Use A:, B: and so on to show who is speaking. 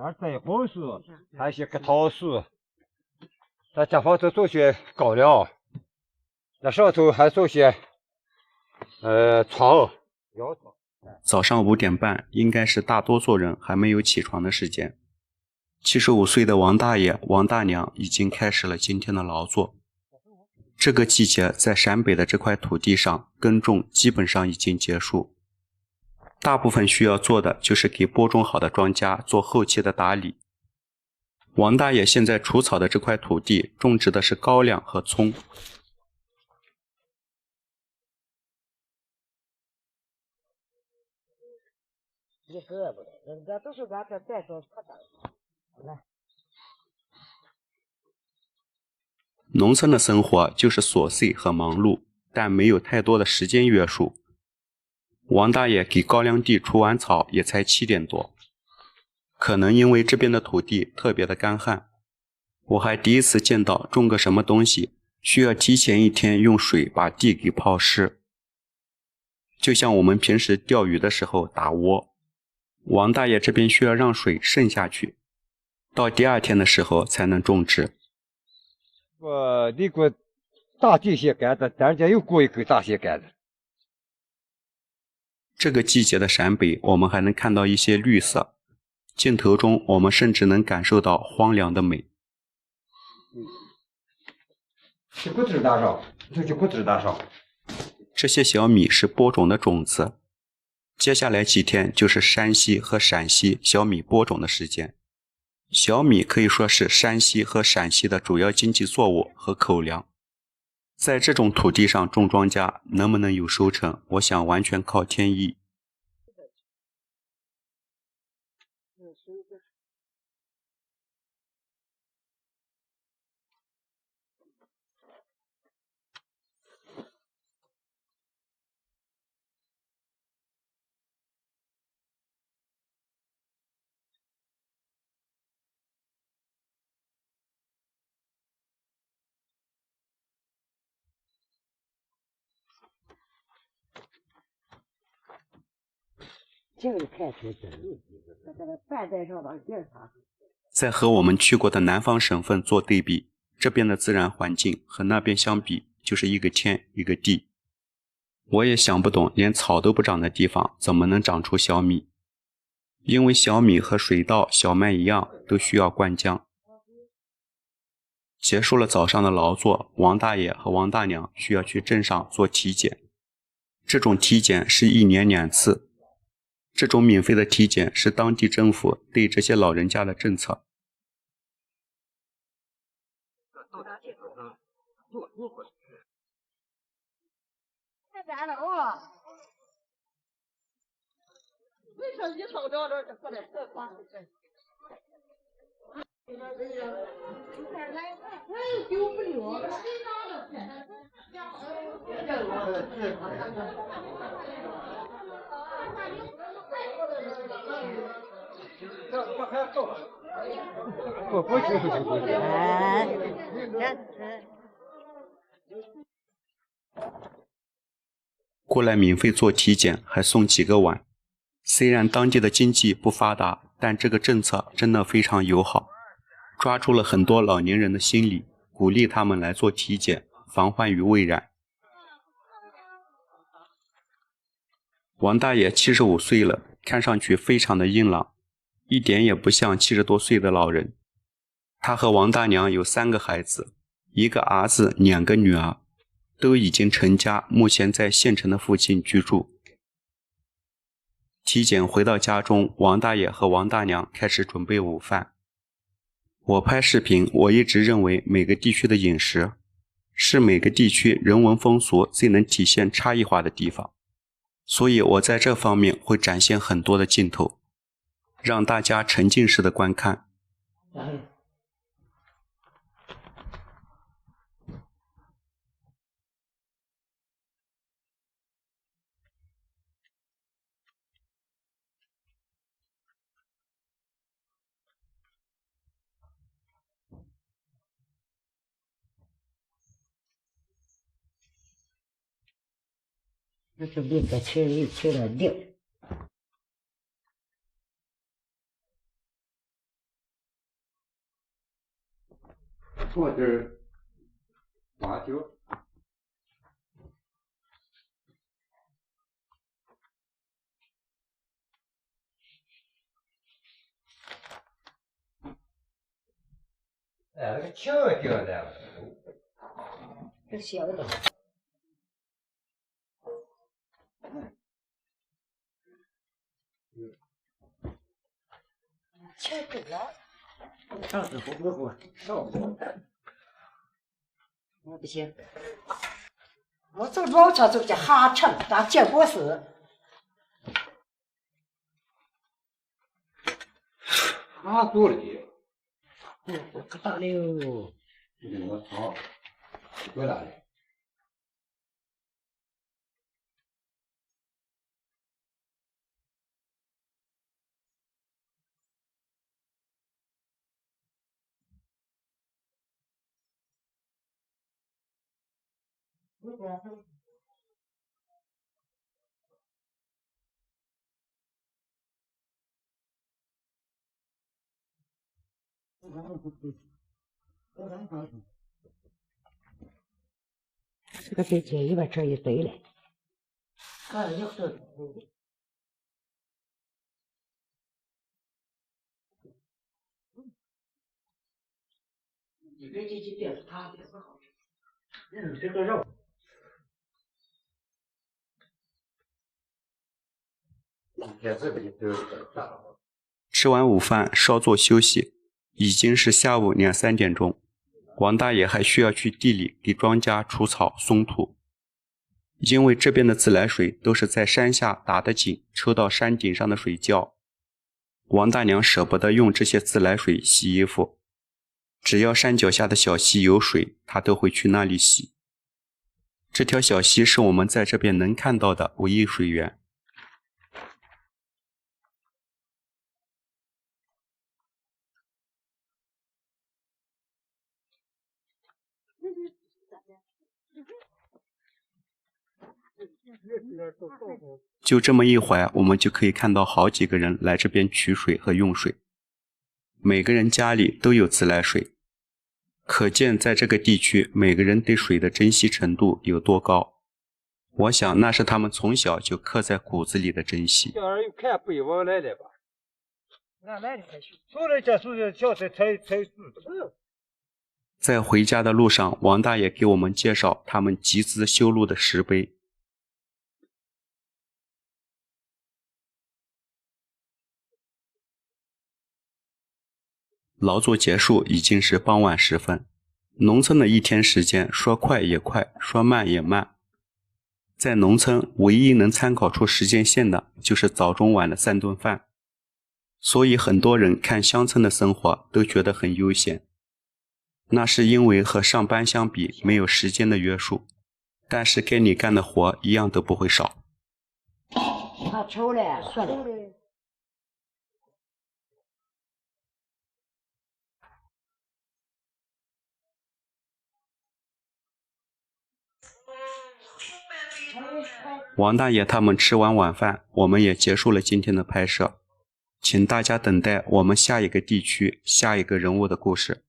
A: 还栽红树，还有些个桃树。在家房子种些高粱，那上头还种些草、药草。
B: 早上5点半，应该是大多数人还没有起床的时间。75岁的王大爷、王大娘已经开始了今天的劳作。这个季节在陕北的这块土地上耕种基本上已经结束，大部分需要做的就是给播种好的庄稼做后期的打理。王大爷现在除草的这块土地种植的是高粱和葱。农村的生活就是琐碎和忙碌，但没有太多的时间约束。王大爷给高粱地除完草也才7点多，可能因为这边的土地特别的干旱，我还第一次见到种个什么东西需要提前1天用水把地给泡湿，就像我们平时钓鱼的时候打窝，王大爷这边需要让水渗下去，到第2天的时候才能种植。
A: 你给我大地些杆子，咱家又过一根大些杆子。
B: 这个季节的陕北，我们还能看到一些绿色，镜头中我们甚至能感受到荒凉的美。
A: 这个子大少，这个子大少。
B: 这些小米是播种的种子，接下来几天就是山西和陕西小米播种的时间。小米可以说是山西和陕西的主要经济作物和口粮。在这种土地上种庄稼，能不能有收成，我想完全靠天意。
C: 这个看挺真，在这个半带上往边上。
B: 在和我们去过的南方省份做对比，这边的自然环境和那边相比，就是一个天一个地。我也想不懂，连草都不长的地方怎么能长出小米？因为小米和水稻、小麦一样，都需要灌浆。结束了早上的劳作，王大爷和王大娘需要去镇上做体检。这种体检是1年2次。这种免费的体检是当地政府对这些老人家的政策。
C: 太难了哦！为什么一烧着这过来这光是这？丢不了。
A: 我去。
B: 过来免费做体检，还送几个碗。虽然当地的经济不发达，但这个政策真的非常友好，抓住了很多老年人的心理，鼓励他们来做体检，防患于未然。王大爷75岁了，看上去非常的硬朗，一点也不像70多岁的老人。他和王大娘有3个孩子，1个儿子，2个女儿，都已经成家，目前在县城的附近居住。体检回到家中，王大爷和王大娘开始准备午饭。我拍视频，我一直认为每个地区的饮食是每个地区人文风俗最能体现差异化的地方，所以我在这方面会展现很多的镜头，让大家沉浸式的观看。
C: 那准备给切了料。
A: 拖点花椒。哎，那个青椒呢？
C: 这小的。切够了。上次不，上次。不行，我走老车走去哈城当结果事。
A: 啥做的的？
C: 我可大了。
A: 我操！多大的？
C: 这个对接一把车一堆嘞，有的。你别进去别是他别不好吃，这个肉。
B: 吃完午饭稍作休息，已经是下午2、3点钟。王大爷还需要去地里给庄稼除草松土，因为这边的自来水都是在山下打的井抽到山顶上的水窖。王大娘舍不得用这些自来水洗衣服，只要山脚下的小溪有水，她都会去那里洗。这条小溪是我们在这边能看到的唯一水源。就这么一会儿，我们就可以看到好几个人来这边取水和用水，每个人家里都有自来水，可见在这个地区每个人对水的珍惜程度有多高。我想那是他们从小就刻在骨子里的珍惜。
A: 小孩又看北方来的吧？俺来的还行，从来这树上小才树。
B: 在回家的路上，王大爷给我们介绍他们集资修路的石碑。劳作结束已经是傍晚时分，农村的一天时间说快也快，说慢也慢。在农村唯一能参考出时间线的就是早中晚的3顿饭，所以很多人看乡村的生活都觉得很悠闲。那是因为和上班相比没有时间的约束，但是该你干的活一样都不会少。
C: 他抽了，算了。
B: 王大爷他们吃完晚饭，我们也结束了今天的拍摄，请大家等待我们下一个地区、下一个人物的故事。